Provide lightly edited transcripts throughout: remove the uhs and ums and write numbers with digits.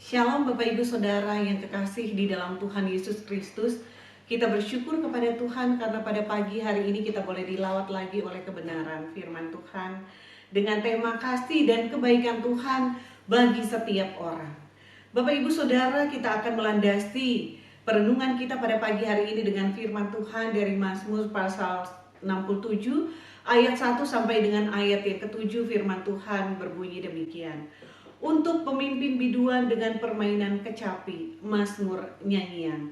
Shalom Bapak Ibu Saudara yang kekasih di dalam Tuhan Yesus Kristus. Kita bersyukur kepada Tuhan karena pada pagi hari ini kita boleh dilawat lagi oleh kebenaran firman Tuhan dengan tema kasih dan kebaikan Tuhan bagi setiap orang. Bapak Ibu Saudara, kita akan melandasi perenungan kita pada pagi hari ini dengan firman Tuhan dari Mazmur pasal 67 ayat 1 sampai dengan ayat yang ke-7. Firman Tuhan berbunyi demikian. Untuk pemimpin biduan dengan permainan kecapi, mazmur nyanyian.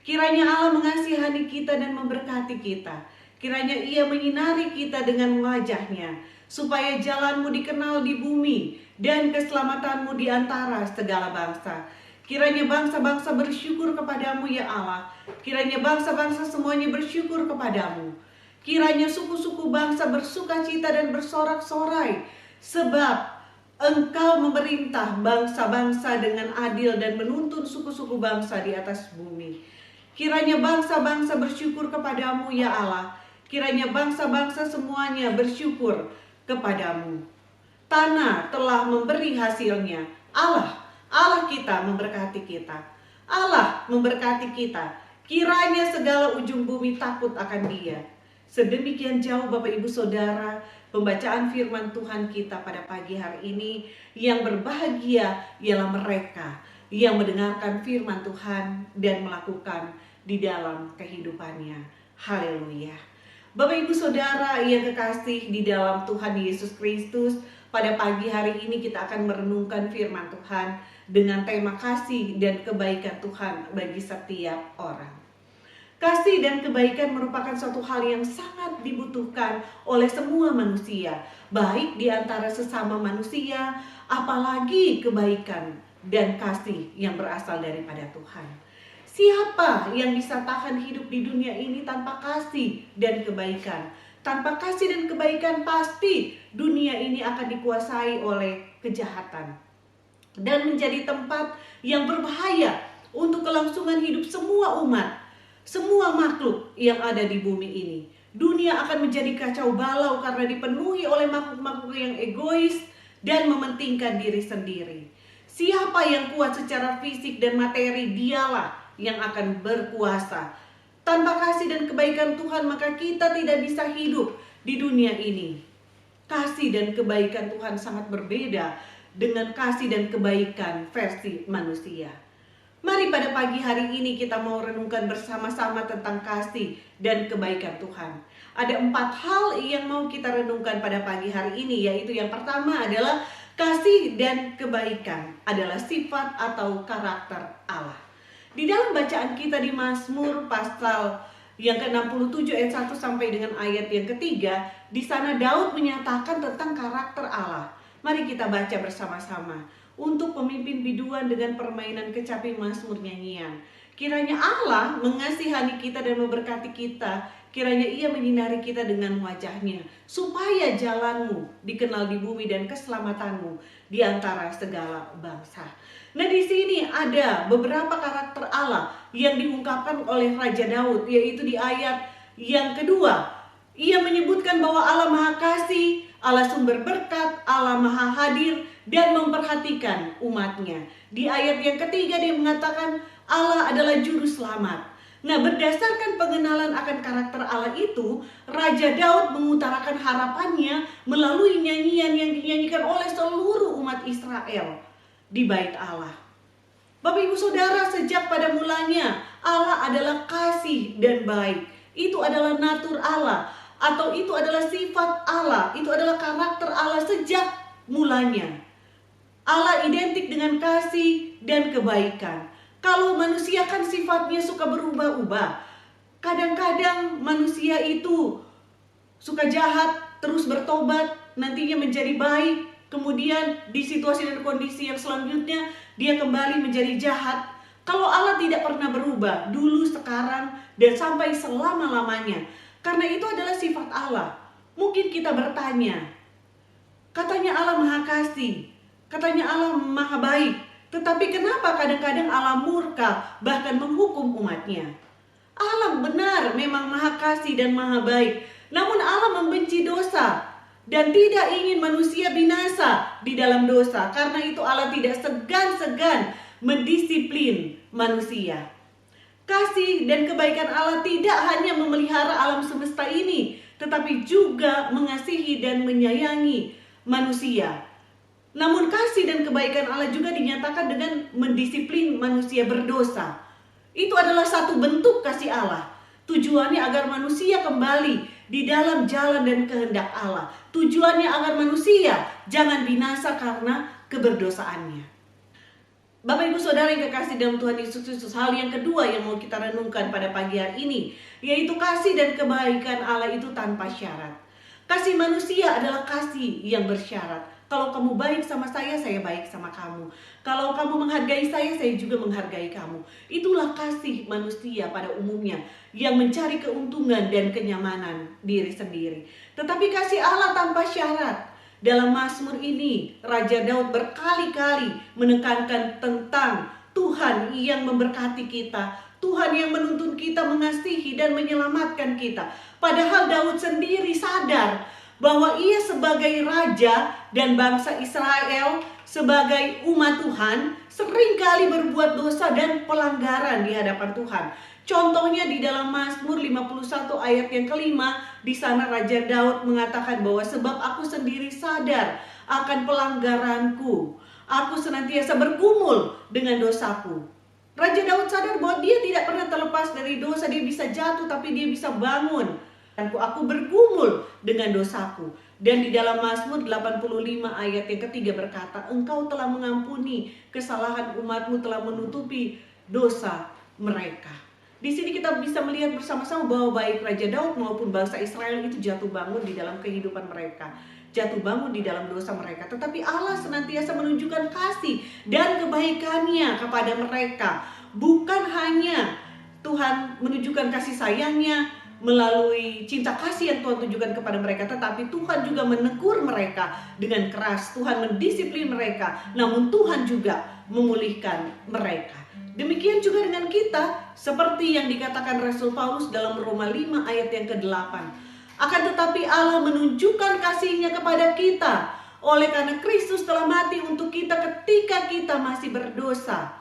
Kiranya Allah mengasihani kita dan memberkati kita. Kiranya Ia menyinari kita dengan wajah-Nya, supaya jalanmu dikenal di bumi dan keselamatanmu di antara segala bangsa. Kiranya bangsa-bangsa bersyukur kepadamu ya Allah. Kiranya bangsa-bangsa semuanya bersyukur kepadamu. Kiranya suku-suku bangsa bersukacita dan bersorak-sorai, sebab Engkau memerintah bangsa-bangsa dengan adil dan menuntun suku-suku bangsa di atas bumi. Kiranya bangsa-bangsa bersyukur kepadamu ya Allah. Kiranya bangsa-bangsa semuanya bersyukur kepadamu. Tanah telah memberi hasilnya. Allah kita memberkati kita. Allah memberkati kita. Kiranya segala ujung bumi takut akan Dia. Sedemikian jauh Bapak Ibu Saudara pembacaan firman Tuhan kita pada pagi hari ini. Yang berbahagia ialah mereka yang mendengarkan firman Tuhan dan melakukan di dalam kehidupannya. Haleluya. Bapak Ibu Saudara yang kekasih di dalam Tuhan Yesus Kristus, pada pagi hari ini kita akan merenungkan firman Tuhan dengan tema kasih dan kebaikan Tuhan bagi setiap orang. Kasih dan kebaikan merupakan suatu hal yang sangat dibutuhkan oleh semua manusia, baik di antara sesama manusia, apalagi kebaikan dan kasih yang berasal daripada Tuhan. Siapa yang bisa tahan hidup di dunia ini tanpa kasih dan kebaikan? Tanpa kasih dan kebaikan pasti dunia ini akan dikuasai oleh kejahatan dan menjadi tempat yang berbahaya untuk kelangsungan hidup semua umat. Semua makhluk yang ada di bumi ini. Dunia akan menjadi kacau balau karena dipenuhi oleh makhluk-makhluk yang egois dan mementingkan diri sendiri. Siapa yang kuat secara fisik dan materi, dialah yang akan berkuasa. Tanpa kasih dan kebaikan Tuhan, maka kita tidak bisa hidup di dunia ini. Kasih dan kebaikan Tuhan sangat berbeda dengan kasih dan kebaikan versi manusia. Mari pada pagi hari ini kita mau renungkan bersama-sama tentang kasih dan kebaikan Tuhan. Ada 4 hal yang mau kita renungkan pada pagi hari ini, yaitu yang pertama adalah kasih dan kebaikan adalah sifat atau karakter Allah. Di dalam bacaan kita di Mazmur pasal yang ke-67 ayat 1 sampai dengan ayat yang ketiga, di sana Daud menyatakan tentang karakter Allah. Mari kita baca bersama-sama. Untuk pemimpin biduan dengan permainan kecapi, mazmur nyanyian. Kiranya Allah mengasihani kita dan memberkati kita. Kiranya Ia menyinari kita dengan wajah-Nya, supaya jalanmu dikenal di bumi dan keselamatanmu di antara segala bangsa. Nah, di sini ada beberapa karakter Allah yang diungkapkan oleh Raja Daud, yaitu di ayat yang kedua. Ia menyebutkan bahwa Allah Maha Kasih, Allah sumber berkat, Allah Maha Hadir dan memperhatikan umatnya. Di ayat yang ketiga dia mengatakan Allah adalah juru selamat. Nah, berdasarkan pengenalan akan karakter Allah itu, Raja Daud mengutarakan harapannya melalui nyanyian yang dinyanyikan oleh seluruh umat Israel di bait Allah. Bapak Ibu Saudara, sejak pada mulanya Allah adalah kasih dan baik. Itu adalah natur Allah, atau itu adalah sifat Allah, itu adalah karakter Allah sejak mulanya. Allah identik dengan kasih dan kebaikan. Kalau manusia kan sifatnya suka berubah-ubah. Kadang-kadang manusia itu suka jahat, terus bertobat, nantinya menjadi baik. Kemudian di situasi dan kondisi yang selanjutnya dia kembali menjadi jahat. Kalau Allah tidak pernah berubah, dulu, sekarang, dan sampai selama-lamanya. Karena itu adalah sifat Allah. Mungkin kita bertanya, katanya Allah Maha Kasih, katanya Allah Maha Baik, tetapi kenapa kadang-kadang Allah murka bahkan menghukum umatnya? Allah benar memang Maha Kasih dan Maha Baik, namun Allah membenci dosa dan tidak ingin manusia binasa di dalam dosa. Karena itu Allah tidak segan-segan mendisiplin manusia. Kasih dan kebaikan Allah tidak hanya memelihara alam semesta ini, tetapi juga mengasihi dan menyayangi manusia. Namun kasih dan kebaikan Allah juga dinyatakan dengan mendisiplin manusia berdosa. Itu adalah satu bentuk kasih Allah. Tujuannya agar manusia kembali di dalam jalan dan kehendak Allah. Tujuannya agar manusia jangan binasa karena keberdosaannya. Bapak Ibu Saudara yang kekasih dalam Tuhan Yesus Kristus, hal yang kedua yang mau kita renungkan pada pagi hari ini, yaitu kasih dan kebaikan Allah itu tanpa syarat. Kasih manusia adalah kasih yang bersyarat. Kalau kamu baik sama saya baik sama kamu. Kalau kamu menghargai saya juga menghargai kamu. Itulah kasih manusia pada umumnya, yang mencari keuntungan dan kenyamanan diri sendiri. Tetapi kasih Allah tanpa syarat. Dalam Mazmur ini, Raja Daud berkali-kali menekankan tentang Tuhan yang memberkati kita, Tuhan yang menuntun kita mengasihi dan menyelamatkan kita. Padahal Daud sendiri sadar bahwa ia sebagai raja dan bangsa Israel, sebagai umat Tuhan, seringkali berbuat dosa dan pelanggaran di hadapan Tuhan. Contohnya di dalam Mazmur 51 ayat yang kelima, di sana Raja Daud mengatakan bahwa sebab aku sendiri sadar akan pelanggaranku, aku senantiasa bergumul dengan dosaku. Raja Daud sadar bahwa dia tidak pernah terlepas dari dosa, dia bisa jatuh tapi dia bisa bangun. Aku bergumul dengan dosaku. Dan di dalam Mazmur 85 ayat yang ketiga berkata, Engkau telah mengampuni kesalahan umatmu, telah menutupi dosa mereka. Di sini kita bisa melihat bersama-sama bahwa baik Raja Daud maupun bangsa Israel itu jatuh bangun di dalam kehidupan mereka, jatuh bangun di dalam dosa mereka. Tetapi Allah senantiasa menunjukkan kasih dan kebaikannya kepada mereka. Bukan hanya Tuhan menunjukkan kasih sayangnya melalui cinta kasih yang Tuhan tunjukkan kepada mereka, tetapi Tuhan juga menegur mereka dengan keras. Tuhan mendisiplin mereka, namun Tuhan juga memulihkan mereka. Demikian juga dengan kita, seperti yang dikatakan Rasul Paulus dalam Roma 5 ayat yang ke-8. Akan tetapi Allah menunjukkan kasih-Nya kepada kita oleh karena Kristus telah mati untuk kita ketika kita masih berdosa.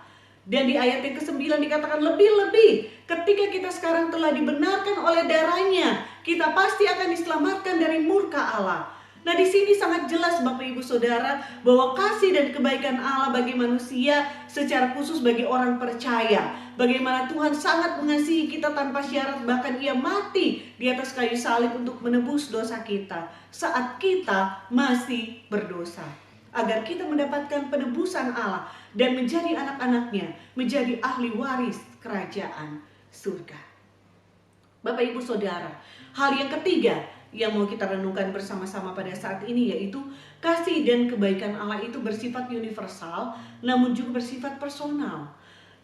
Dan di ayat yang ke-9 dikatakan lebih-lebih ketika kita sekarang telah dibenarkan oleh darah-Nya, kita pasti akan diselamatkan dari murka Allah. Nah, di sini sangat jelas Bapak Ibu Saudara bahwa kasih dan kebaikan Allah bagi manusia, secara khusus bagi orang percaya, bagaimana Tuhan sangat mengasihi kita tanpa syarat, bahkan Ia mati di atas kayu salib untuk menebus dosa kita saat kita masih berdosa, agar kita mendapatkan penebusan Allah dan menjadi anak-anaknya, menjadi ahli waris kerajaan surga. Bapak Ibu Saudara, hal yang ketiga yang mau kita renungkan bersama-sama pada saat ini, yaitu kasih dan kebaikan Allah itu bersifat universal namun juga bersifat personal.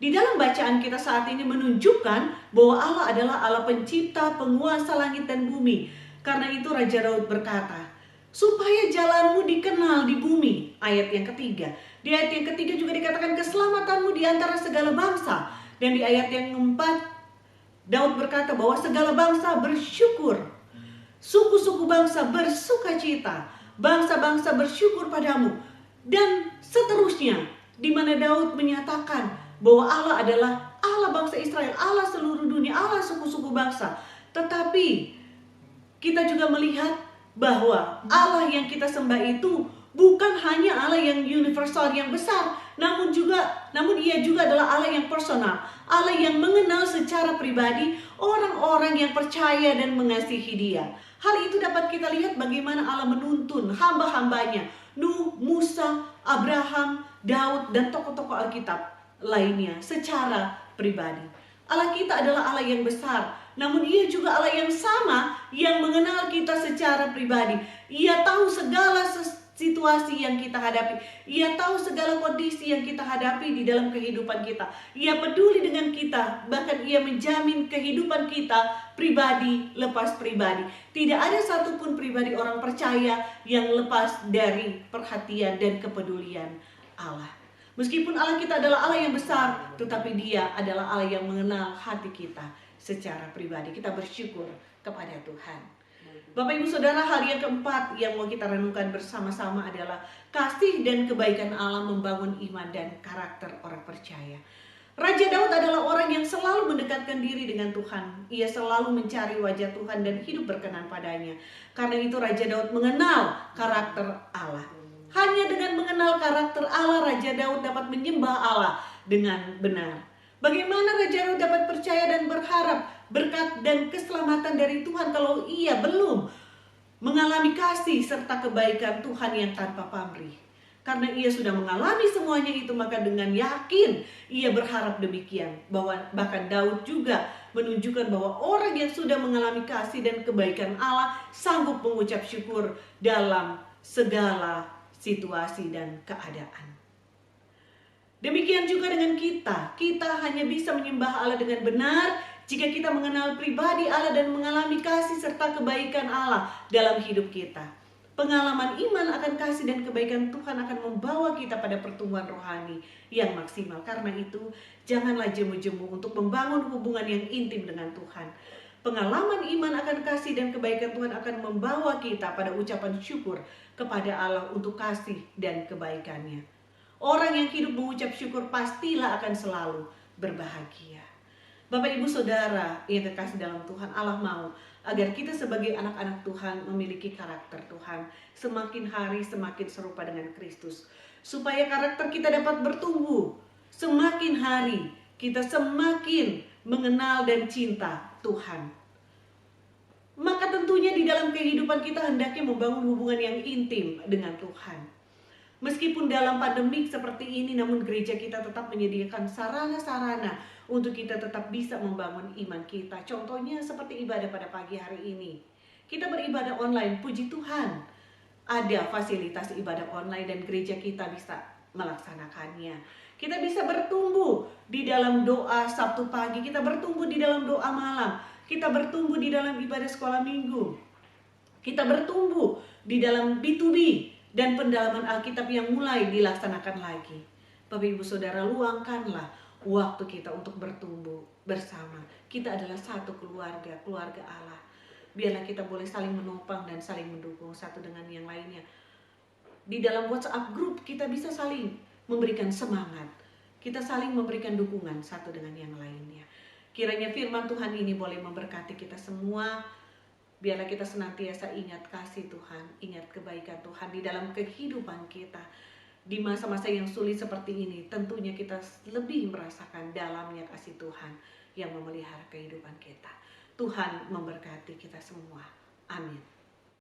Di dalam bacaan kita saat ini menunjukkan bahwa Allah adalah Allah pencipta, penguasa langit dan bumi. Karena itu Raja Daud berkata, supaya jalanmu dikenal di bumi. Ayat yang ketiga. Di ayat yang ketiga juga dikatakan keselamatanmu di antara segala bangsa. Dan di ayat yang keempat Daud berkata bahwa segala bangsa bersyukur, suku-suku bangsa bersukacita, bangsa-bangsa bersyukur padamu. Dan seterusnya, di mana Daud menyatakan bahwa Allah adalah Allah bangsa Israel, Allah seluruh dunia, Allah suku-suku bangsa. Tetapi kita juga melihat bahwa Allah yang kita sembah itu bukan hanya Allah yang universal, yang besar, namun Ia juga adalah Allah yang personal, Allah yang mengenal secara pribadi orang-orang yang percaya dan mengasihi Dia. Hal itu dapat kita lihat bagaimana Allah menuntun hamba-hambanya, Nuh, Musa, Abraham, Daud, dan tokoh-tokoh Alkitab lainnya secara pribadi. Allah kita adalah Allah yang besar, namun Ia juga Allah yang sama yang mengenal kita secara pribadi. Ia tahu segala situasi yang kita hadapi. Ia tahu segala kondisi yang kita hadapi di dalam kehidupan kita. Ia peduli dengan kita, bahkan Ia menjamin kehidupan kita pribadi lepas pribadi. Tidak ada satupun pribadi orang percaya yang lepas dari perhatian dan kepedulian Allah. Meskipun Allah kita adalah Allah yang besar, tetapi Dia adalah Allah yang mengenal hati kita secara pribadi. Kita bersyukur kepada Tuhan. Bapak Ibu Saudara, hal yang keempat yang mau kita renungkan bersama-sama adalah kasih dan kebaikan Allah membangun iman dan karakter orang percaya. Raja Daud adalah orang yang selalu mendekatkan diri dengan Tuhan. Ia selalu mencari wajah Tuhan dan hidup berkenan padanya. Karena itu Raja Daud mengenal karakter Allah. Hanya dengan mengenal karakter Allah, Raja Daud dapat menyembah Allah dengan benar. Bagaimana Raja Daud dapat percaya dan berharap berkat dan keselamatan dari Tuhan kalau ia belum mengalami kasih serta kebaikan Tuhan yang tanpa pamrih? Karena ia sudah mengalami semuanya itu, maka dengan yakin ia berharap demikian. Bahkan Daud juga menunjukkan bahwa orang yang sudah mengalami kasih dan kebaikan Allah sanggup mengucap syukur dalam segala situasi dan keadaan. Demikian juga dengan kita. Kita hanya bisa menyembah Allah dengan benar jika kita mengenal pribadi Allah dan mengalami kasih serta kebaikan Allah dalam hidup kita. Pengalaman iman akan kasih dan kebaikan Tuhan akan membawa kita pada pertumbuhan rohani yang maksimal. Karena itu, janganlah jemu-jemu untuk membangun hubungan yang intim dengan Tuhan. Pengalaman iman akan kasih dan kebaikan Tuhan akan membawa kita pada ucapan syukur kepada Allah untuk kasih dan kebaikannya. Orang yang hidup mengucap syukur pastilah akan selalu berbahagia. Bapak Ibu Saudara yang kekasih dalam Tuhan, Allah mau agar kita sebagai anak-anak Tuhan memiliki karakter Tuhan semakin hari semakin serupa dengan Kristus, supaya karakter kita dapat bertumbuh. Semakin hari kita semakin mengenal dan cinta Tuhan. Maka tentunya di dalam kehidupan kita hendaknya membangun hubungan yang intim dengan Tuhan. Meskipun dalam pandemik seperti ini, namun gereja kita tetap menyediakan sarana-sarana untuk kita tetap bisa membangun iman kita. Contohnya seperti ibadah pada pagi hari ini. Kita beribadah online, puji Tuhan. Ada fasilitas ibadah online dan gereja kita bisa melaksanakannya. Kita bisa bertumbuh di dalam doa Sabtu pagi, kita bertumbuh di dalam doa malam, kita bertumbuh di dalam ibadah sekolah minggu. Kita bertumbuh di dalam B2B dan pendalaman Alkitab yang mulai dilaksanakan lagi. Bapak Ibu Saudara, luangkanlah waktu kita untuk bertumbuh bersama. Kita adalah satu keluarga, keluarga Allah. Biarlah kita boleh saling menopang dan saling mendukung satu dengan yang lainnya. Di dalam WhatsApp group kita bisa saling memberikan semangat. Kita saling memberikan dukungan satu dengan yang lainnya. Kiranya firman Tuhan ini boleh memberkati kita semua. Biarlah kita senantiasa ingat kasih Tuhan, ingat kebaikan Tuhan di dalam kehidupan kita. Di masa-masa yang sulit seperti ini, tentunya kita lebih merasakan dalamnya kasih Tuhan yang memelihara kehidupan kita. Tuhan memberkati kita semua. Amin.